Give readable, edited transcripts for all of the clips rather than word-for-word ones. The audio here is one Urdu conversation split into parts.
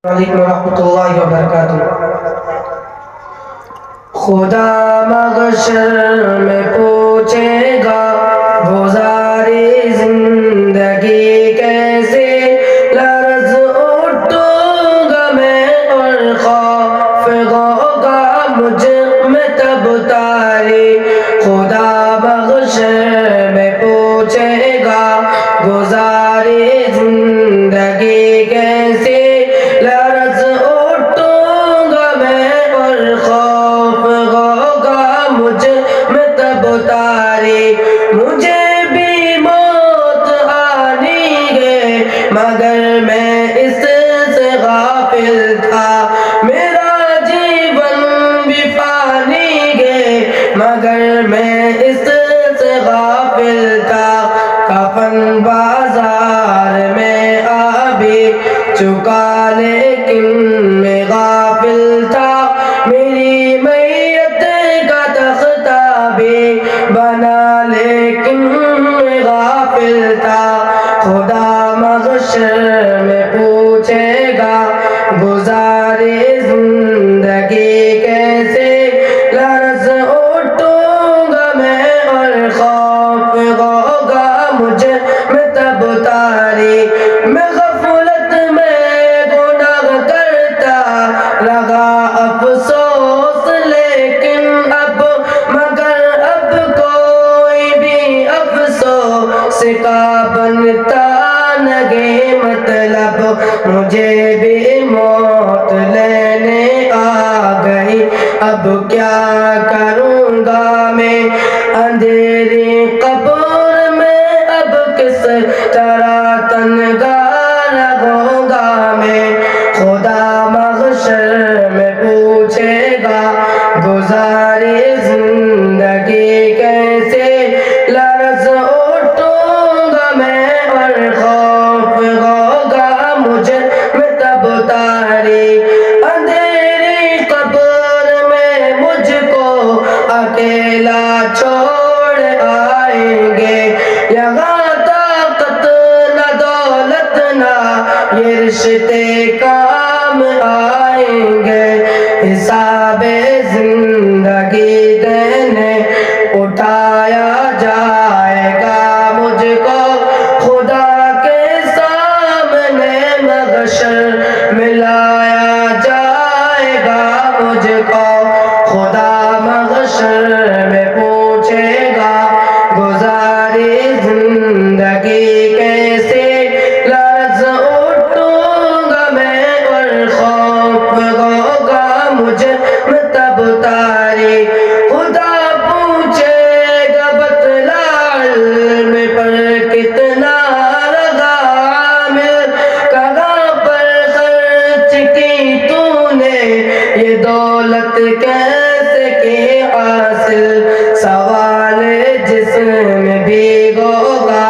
علیکم ورحمۃ اللہ وبرکاتہ۔ خدا محشر میں پوچھے گا گزاری زندگی کیسے، لرز اٹھوں گا میں اور خوف ہوگا مجھ میں تب تاری۔ خدا محشر میں پوچھے گا گزاری زندگی کیسے، لرز اٹھوں گا میں اور خوف ہوگا مجھ میں تب تاری۔ مجھے بھی موت آنی ہے مگر میں اس سے غافل تھا، میرا جیون بھی فانی ہے مگر میں اس سے غافل تھا۔ کفن بازار میں آ بھی چکا لیکن میں غافل تھا، میری میت کا تختہ بھی بنا لیکن میں غافل تھا۔ خدا محشر میں پوچھے گا گزاری زندگی کیسے، لرز اٹھوں گا میں اور خوف ہوگا مجھ میں تب تاری۔ میں غفلت میں گناہ کرتا رہا افسوس لیکن اب مگر اب کوئی بھی افسوس کا بنتا نہیں مطلب، مجھے بھی موت لینے آ گئی، اب کیا کروں گا میں اندھیری قبر میں، اب کس طرح تنہا رہوں گا میں۔ خدا محشر میں پوچھے گا گزاری زندگی کیسے، لرز اٹھوں گا میں اور خوف ہوگا مجھ میں تب تاری۔ اندھیری قبر میں مجھ کو اکیلا چھوڑ آئیں گے، یہاں طاقت نہ دولت نہ یہ رشتے کام آئیں گے۔ حساب زندگی دینے اٹھایا جائے گا مجھ کو، خدا کے سامنے محشر ملایا جائے گا مجھ کو۔ خدا محشر میں پوچھے گا گزاری زندگی کیسے، لرز اٹھوں گا میں اور خوف ہوگا مجھ میں تب تاری۔ خدا پوچھے گا بتلا علم پر کتنا رہا عامل، کہاں پر خرچ کی تو نے یہ دولت کیسے کی حاصل، سوال جسم بھی ہوگا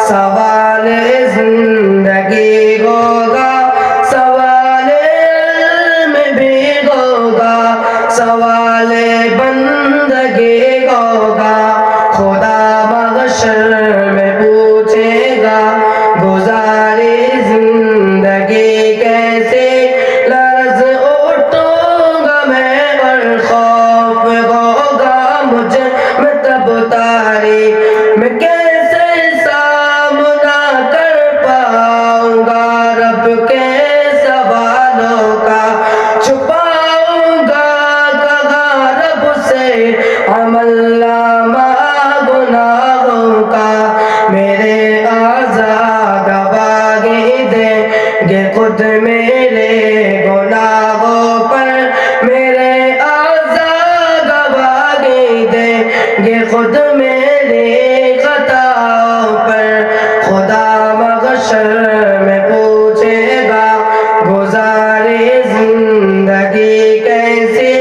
سوال زندگی ہوگا، سوال علم بھی ہوگا سوال بندگی ہوگا۔ خدا محشر میں پوچھے گا گزاری زندگی کیسے، لرز اٹھوں گا میں اور خوف ہوگا مجھ میں تب تاری۔ میں کیسے سامنا کر پاؤں گا رب کے سوالوں کا، چھپاؤں گا کہاں رب سے عمل نامہ گناہوں کا، میرے اعضاء گواہی دیں گے خود میرے گناہوں پر، میرے اعضاء گواہی دیں گے خود میری خطاؤں پر۔ خدا محشر میں پوچھے گا گزاری زندگی کیسے،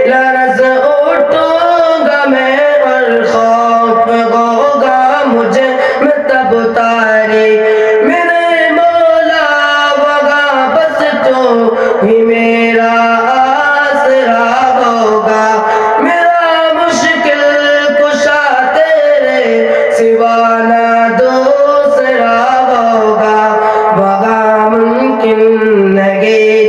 لرز اٹھوں گا میں اور خوف ہوگا مجھ میں تب تاری۔ میرے مولا وہاں بس تو ہی میرے